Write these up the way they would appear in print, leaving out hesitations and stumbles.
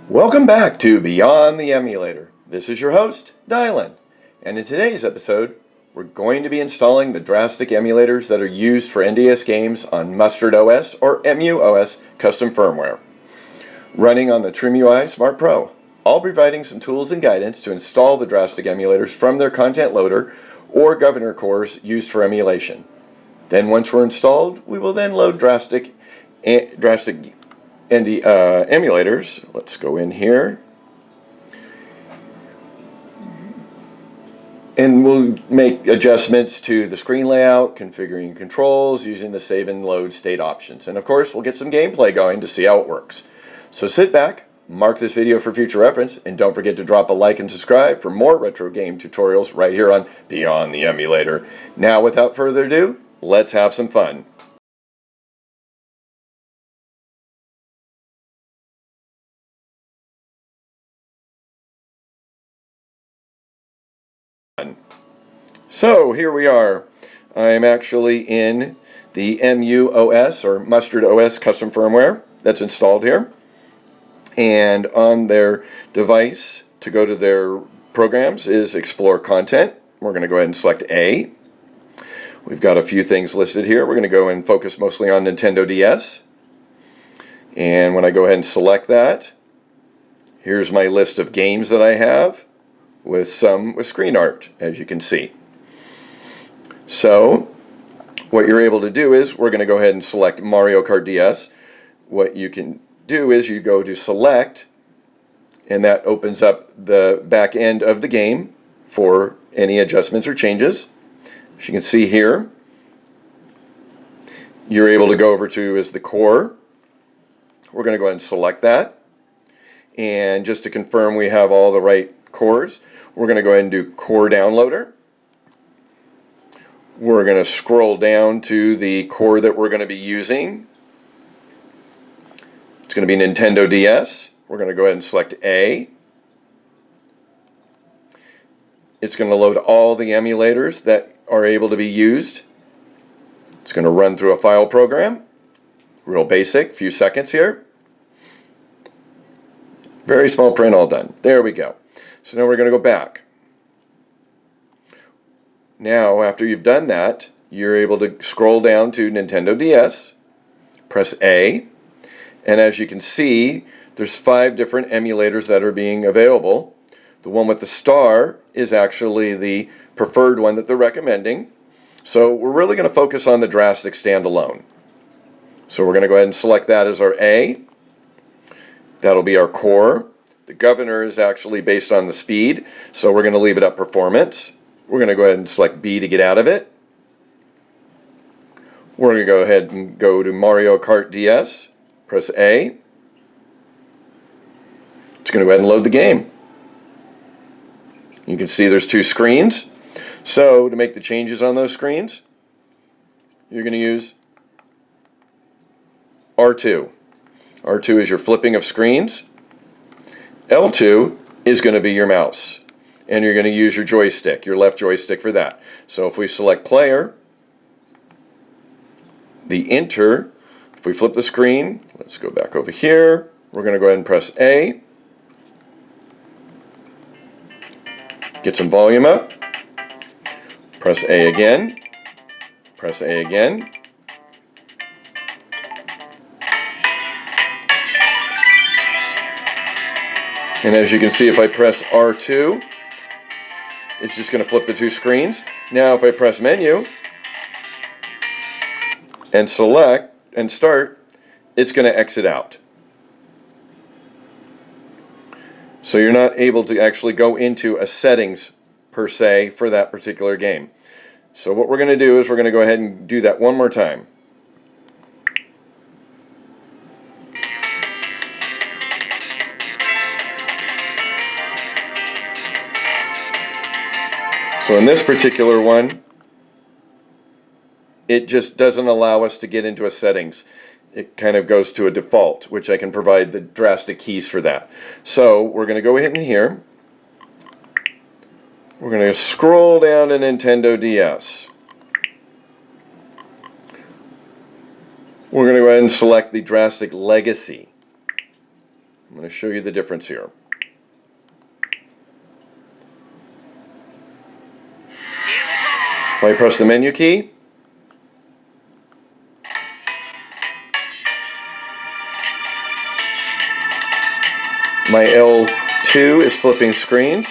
Welcome back to Beyond the Emulator. This is your host, Dylan, and in today's episode, we're going to be installing the Drastic emulators that are used for NDS games on MustardOS or MuOS custom firmware. Running on the TrimUI Smart Pro, I'll be providing some tools and guidance to install the Drastic emulators from their content loader or governor cores used for emulation. Then once we're installed, we will then load Drastic emulators. Let's go in here and we'll make adjustments to the screen layout, configuring controls using the save and load state options, and of course we'll get some gameplay going to see how it works. So sit back, mark this video for future reference, and don't forget to drop a like and subscribe for more retro game tutorials right here on Beyond the Emulator. Now without further ado, let's have some fun. So here we are. I'm actually in the MuOS or MustardOS custom firmware that's installed here. And on their device to go to their programs is Explore Content. We're going to go ahead and select A. We've got a few things listed here. We're going to go and focus mostly on Nintendo DS. And when I go ahead and select that, here's my list of games that I have, with some with screen art, as you can see. So what you're able to do is we're going to go ahead and select Mario Kart DS. What you can do is you go to select, and that opens up the back end of the game for any adjustments or changes. As you can see here, you're able to go over to is the core. We're going to go ahead and select that, and just to confirm we have all the right cores, we're going to go ahead and do core downloader. We're going to scroll down to the core that we're going to be using. It's going to be Nintendo DS. We're going to go ahead and select A. It's going to load all the emulators that are able to be used. It's going to run through a file program. Real basic, few seconds here. Very small print, all done. There we go. So now we're going to go back. Now, after you've done that, you're able to scroll down to Nintendo DS, press A, and as you can see, there's 5 different emulators that are being available. The one with the star is actually the preferred one that they're recommending. So we're really going to focus on the Drastic standalone. So we're going to go ahead and select that as our A. That'll be our core. The governor is actually based on the speed, so we're going to leave it at performance. We're going to go ahead and select B to get out of it. We're going to go ahead and go to Mario Kart DS, press A. It's going to go ahead and load the game. You can see there's 2 screens. So to make the changes on those screens, you're going to use R2. R2 is your flipping of screens. L2 is going to be your mouse. And you're going to use your joystick, your left joystick for that. So if we select player, the enter, if we flip the screen, let's go back over here, we're going to go ahead and press A. Get some volume up. Press A again. Press A again. And as you can see, if I press R2, it's just going to flip the 2 screens. Now if I press menu and select and start, it's going to exit out. So you're not able to actually go into a settings per se for that particular game. So what we're going to do is we're going to go ahead and do that one more time. So in this particular one, it just doesn't allow us to get into a settings. It kind of goes to a default, which I can provide the Drastic keys for that. So we're going to go ahead in here. We're going to scroll down to Nintendo DS. We're going to go ahead and select the Drastic Legacy. I'm going to show you the difference here. If I press the menu key, my L2 is flipping screens.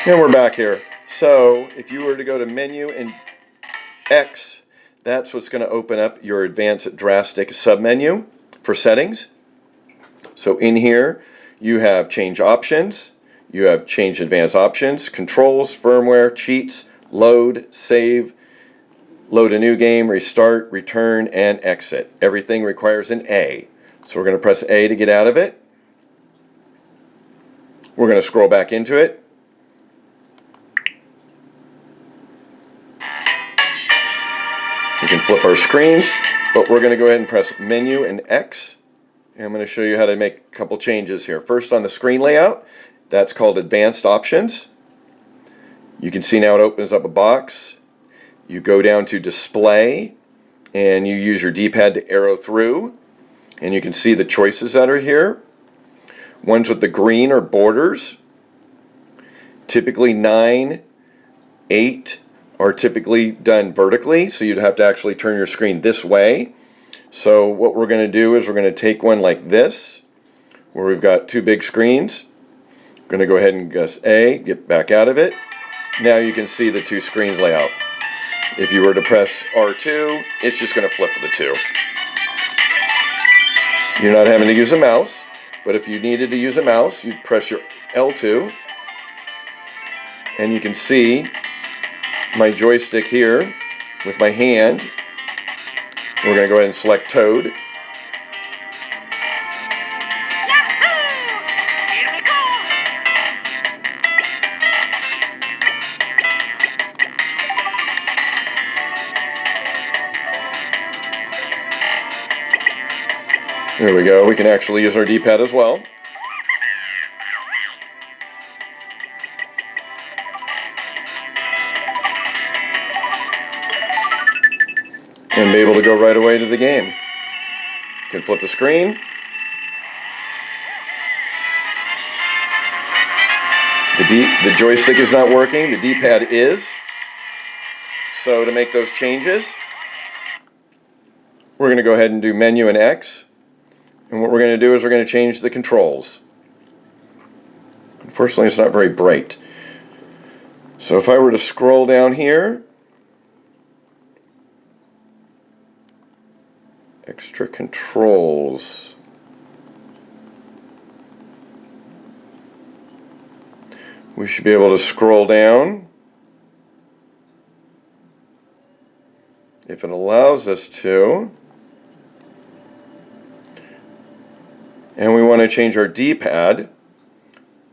And we're back here. So if you were to go to menu and X, that's what's going to open up your advanced drastic submenu for settings. So in here you have change options, you have change advanced options, controls, firmware, cheats, load, save, load a new game, restart, return, and exit. Everything requires an A. So we're going to press A to get out of it. We're going to scroll back into it. We can flip our screens, but we're going to go ahead and press menu and X. And I'm going to show you how to make a couple changes here. First, on the screen layout, that's called advanced options. You can see now it opens up a box. You go down to display and you use your D-pad to arrow through, and you can see the choices that are here. Ones with the green are borders. Typically 9, 8 are typically done vertically, so you'd have to actually turn your screen this way. So what we're going to do is we're going to take one like this, where we've got two big screens. I'm going to go ahead and press A, get back out of it. Now you can see the two screens layout. If you were to press R2, it's just going to flip the two. You're not having to use a mouse, but if you needed to use a mouse, you'd press your L2, and you can see my joystick here with my hand. We're going to go ahead and select Toad. There we go. We can actually use our D-pad as well. And be able to go right away to the game. Can flip the screen. The joystick is not working, the D-pad is. So to make those changes, we're going to go ahead and do menu and X. And what we're going to do is we're going to change the controls. Unfortunately, it's not very bright. So if I were to scroll down here, extra controls. We should be able to scroll down. If it allows us to. And we want to change our D-pad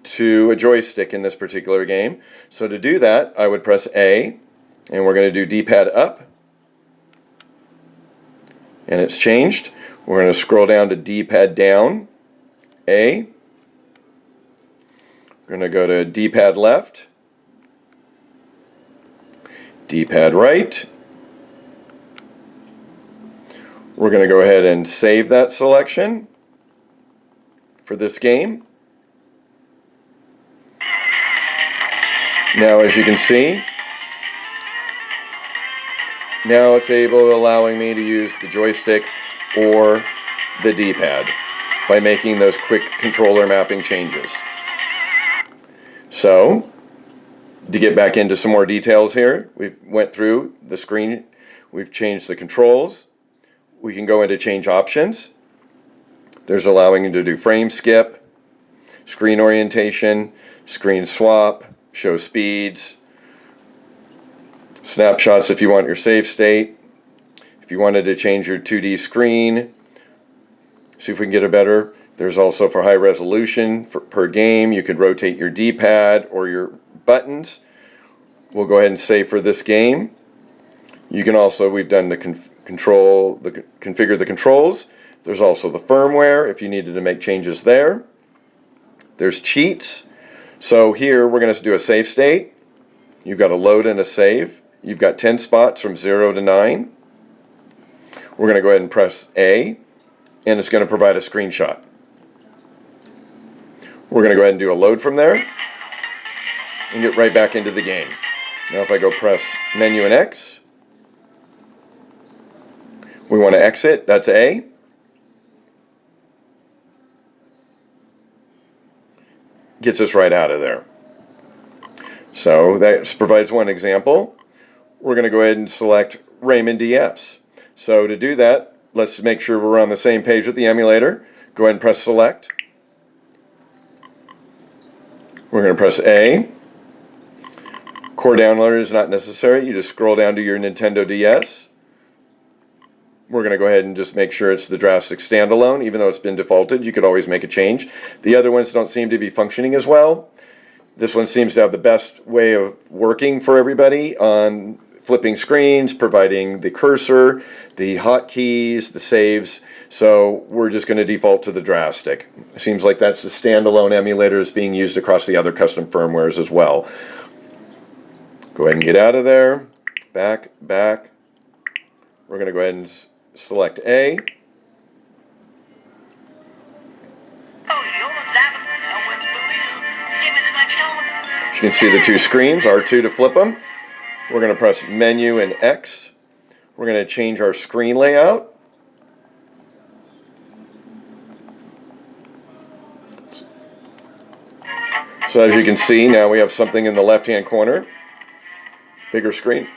to a joystick in this particular game. So to do that, I would press A, and we're going to do D-pad up. And it's changed. We're going to scroll down to D-pad down, A. We're going to go to D-pad left, D-pad right. We're going to go ahead and save that selection for this game. Now, as you can see, now it's allowing me to use the joystick or the D-pad by making those quick controller mapping changes. So, to get back into some more details here, we went through the screen, we've changed the controls. We can go into change options. There's allowing you to do frame skip, screen orientation, screen swap, show speeds, snapshots if you want your save state. If you wanted to change your 2D screen, see if we can get it better. There's also for high resolution per game. You could rotate your D-pad or your buttons. We'll go ahead and save for this game. You can also, we've done the configure the controls. There's also the firmware if you needed to make changes there. There's cheats. So here we're going to do a save state. You've got a load and a save. You've got 10 spots from 0 to 9. We're going to go ahead and press A. and it's going to provide a screenshot. We're going to go ahead and do a load from there and get right back into the game. Now if I go press menu and X, we want to exit, that's A. Gets us right out of there. So that provides one example. We're going to go ahead and select NDS. So to do that, let's make sure we're on the same page with the emulator. Go ahead and press select. We're going to press A. Core downloader is not necessary. You just scroll down to your Nintendo DS. We're going to go ahead and just make sure it's the Drastic standalone. Even though it's been defaulted, you could always make a change. The other ones don't seem to be functioning as well. This one seems to have the best way of working for everybody on flipping screens, providing the cursor, the hotkeys, the saves. So we're just going to default to the Drastic. It seems like that's the standalone emulator is being used across the other custom firmwares as well. Go ahead and get out of there. Back. We're going to go ahead and select A. As you can see the two screens, R2 to flip them. We're going to press menu and X. We're going to change our screen layout. So as you can see, now we have something in the left-hand corner. Bigger screen.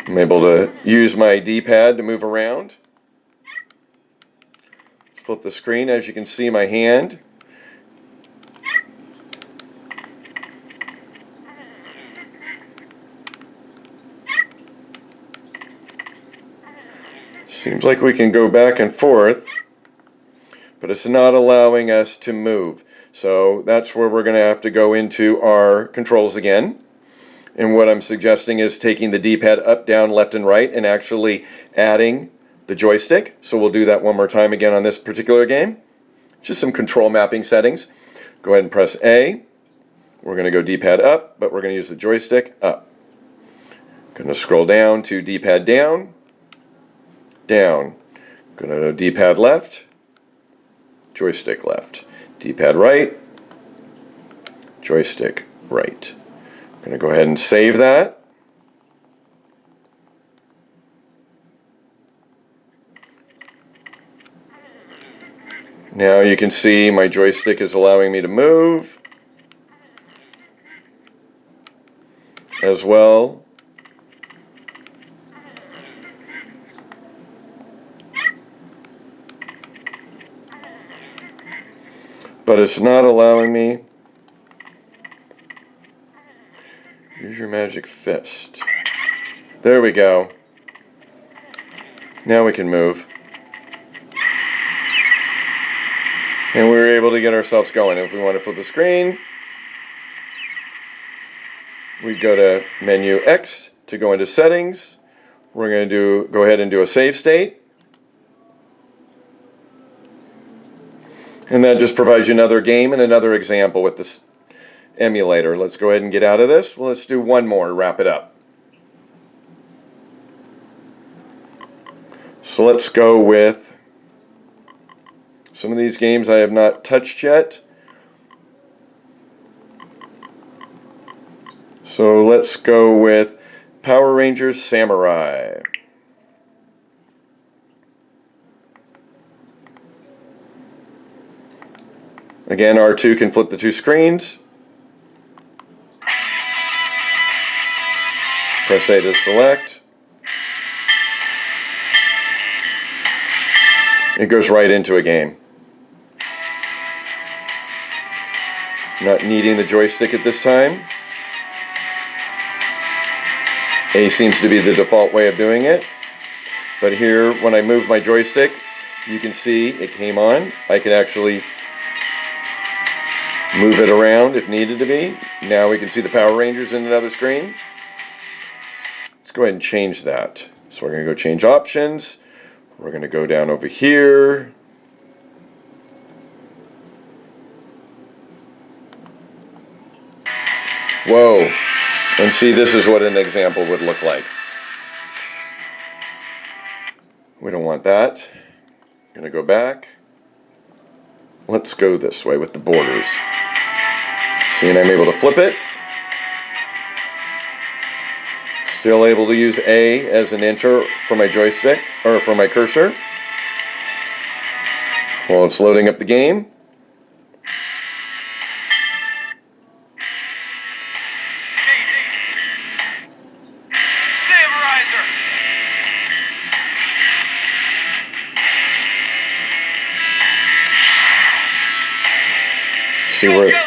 I'm able to use my D-pad to move around. Let's flip the screen. As you can see, my hand. Seems like we can go back and forth, but it's not allowing us to move. So that's where we're going to have to go into our controls again. And what I'm suggesting is taking the D-pad up, down, left, and right and actually adding the joystick. So we'll do that one more time again on this particular game. Just some control mapping settings. Go ahead and press A. We're going to go D-pad up, but we're going to use the joystick up. Going to scroll down to D-pad down, down. Going to D-pad left, joystick left. D-pad right, joystick right. Going to go ahead and save that. Now you can see my joystick is allowing me to move as well. But it's not allowing me. Use your magic fist. There we go. Now we can move. And we were able to get ourselves going. If we want to flip the screen, we go to menu X to go into settings. We're going to go ahead and do a save state. And that just provides you another game and another example with this emulator. Let's go ahead and get out of this. Well, let's do one more to wrap it up. So let's go with some of these games I have not touched yet. So let's go with Power Rangers Samurai. Again, R2 can flip the two screens. Press A to select. It goes right into a game. Not needing the joystick at this time. A seems to be the default way of doing it. But here, when I move my joystick, you can see it came on. I can actually move it around if needed to be. Now we can see the Power Rangers in another screen. Let's go ahead and change that. So we're going to go change options. We're going to go down over here. Whoa. And see, this is what an example would look like. We don't want that. I'm going to go back. Let's go this way with the borders. See, and I'm able to flip it. Still able to use A as an enter for my joystick, or for my cursor. While it's loading up the game. See where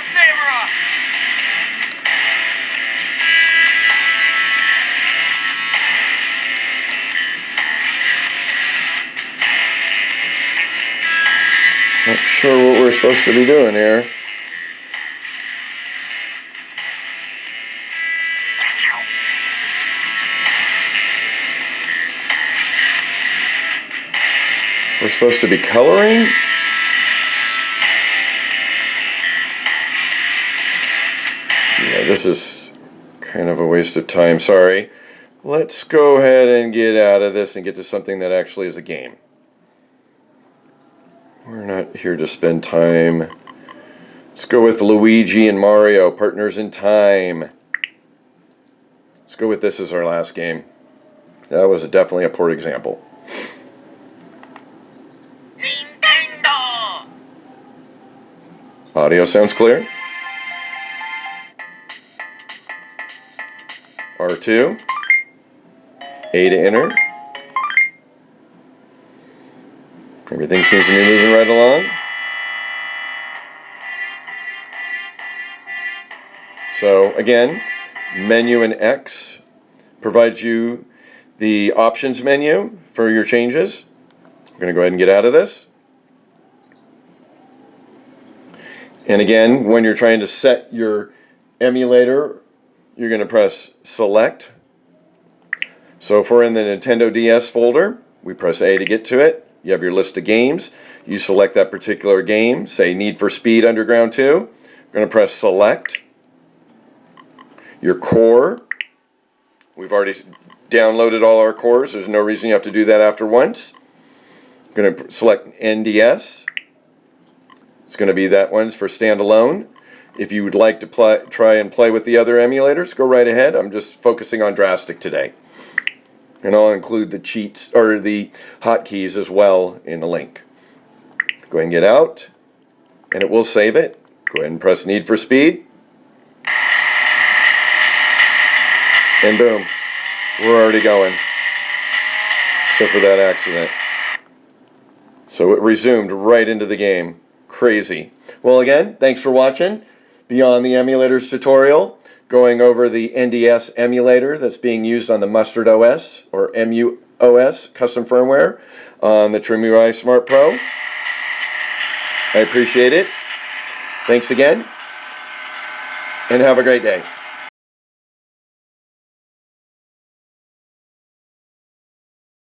not sure what we're supposed to be doing here. We're supposed to be coloring. Yeah, this is kind of a waste of time, sorry. Let's go ahead and get out of this and get to something that actually is a game. We're not here to spend time. Let's go with Luigi and Mario, Partners in Time. Let's go with this as our last game. That was definitely a poor example. Nintendo. Audio sounds clear. R2. A to enter. Everything seems to be moving right along. So again, menu and X provides you the options menu for your changes. I'm going to go ahead and get out of this. And again, when you're trying to set your emulator, you're going to press select. So if we're in the Nintendo DS folder, we press A to get to it. You have your list of games. You select that particular game, say Need for Speed Underground 2. I'm going to press select. Your core. We've already downloaded all our cores. There's no reason you have to do that after once. I'm going to select NDS. It's going to be that one's for standalone. If you would like to try and play with the other emulators, go right ahead. I'm just focusing on Drastic today. And I'll include the cheats or the hotkeys as well in the link. Go ahead and get out, and it will save it. Go ahead and press Need for Speed. And boom, we're already going. Except for that accident. So it resumed right into the game. Crazy. Well, again, thanks for watching Beyond the Emulators tutorial, going over the NDS emulator that's being used on the MustardOS or MuOS custom firmware on the TrimUI Smart Pro. I appreciate it. Thanks again, and have a great day.